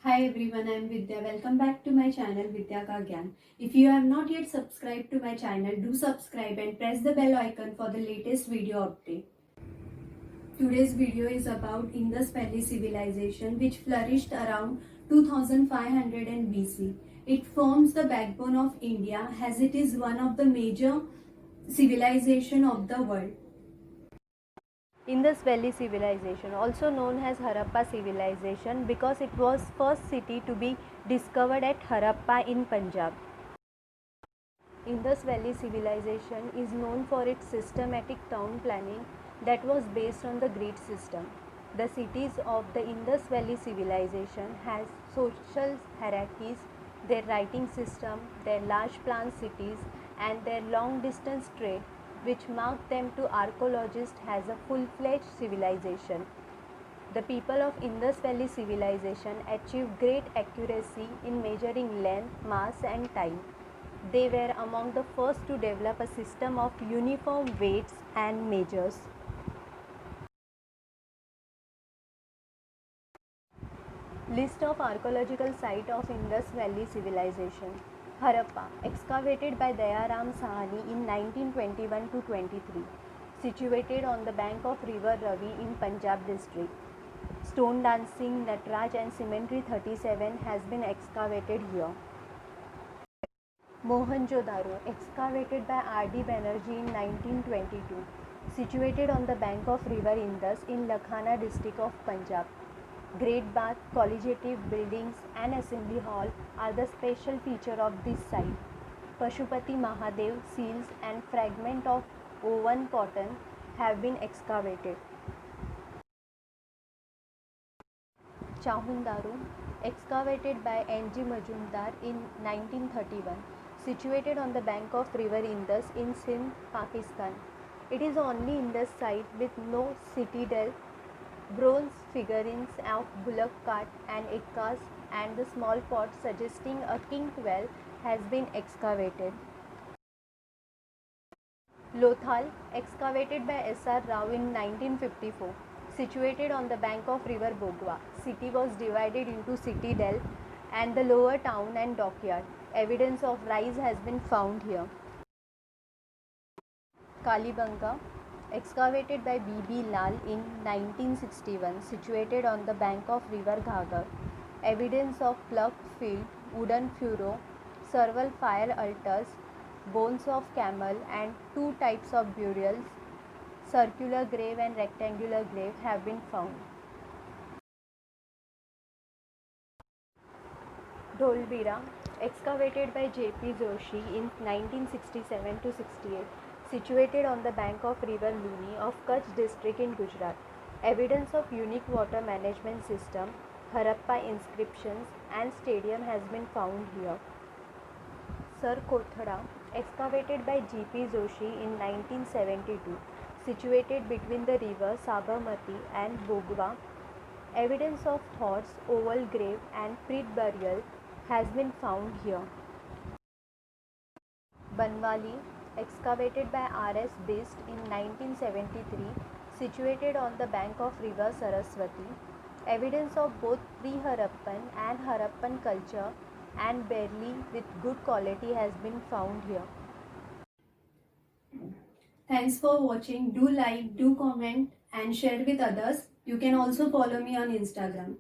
Hi everyone, I am Vidya. Welcome back to my channel Vidya Ka Gyan. If you have not yet subscribed to my channel, do subscribe and press the bell icon for the latest video update. Today's video is about Indus Valley Civilization, which flourished around 2500 BC. It forms the backbone of India as it is one of the major civilization of the world. Indus Valley Civilization, also known as Harappa Civilization because it was first city to be discovered at Harappa in Punjab. Indus Valley Civilization is known for its systematic town planning that was based on the grid system. The cities of the Indus Valley Civilization has social hierarchies, their writing system, their large planned cities and their long distance trade which marked them to archaeologists as a full-fledged civilization. The people of Indus Valley Civilization achieved great accuracy in measuring length, mass and time. They were among the first to develop a system of uniform weights and measures. List of archaeological sites of Indus Valley Civilization. Harappa, excavated by Dayaram Sahani in 1921 to 23, situated on the bank of river Ravi in Punjab district. Stone dancing, Natraj and Cemetery 37 has been excavated here. Mohenjo-daro, excavated by R.D. Banerjee in 1922, situated on the bank of river Indus in Lakhana district of Punjab. Great bath, collegiate buildings and assembly hall are the special feature of this site. Pashupati Mahadev seals and fragment of woven cotton have been excavated. Chahundaru, excavated by N.G. Majumdar in 1931, situated on the bank of river Indus in Sindh, Pakistan. It is the only Indus site with no citadel. Bronze figurines of bullock cart and ekkas and the small pot suggesting a king well has been excavated. Lothal, excavated by S.R. Rao in 1954, situated on the bank of river Bogwa. City was divided into citadel and the lower town and dockyard. Evidence of rise has been found here. Kalibanga, excavated by B.B. Lal in 1961, situated on the bank of river Ghaggar. Evidence of plug field, wooden furrow, several fire altars, bones of camel and two types of burials, circular grave and rectangular grave have been found. Dholbira, excavated by J.P. Joshi in 1967 to 68, situated on the bank of river Luni of Kutch district in Gujarat. Evidence of unique water management system, Harappa inscriptions and stadium has been found here. Sir Kothara, excavated by G.P. Joshi in 1972, situated between the river Sabarmati and Bogwa. Evidence of Thor's oval grave and pit burial has been found here. Banwali, excavated by R.S. Bist in 1973, situated on the bank of river Saraswati. Evidence of both pre-Harappan and Harappan culture and barely with good quality has been found here. Thanks for watching. Do like, do comment and share with others. You can also follow me on Instagram.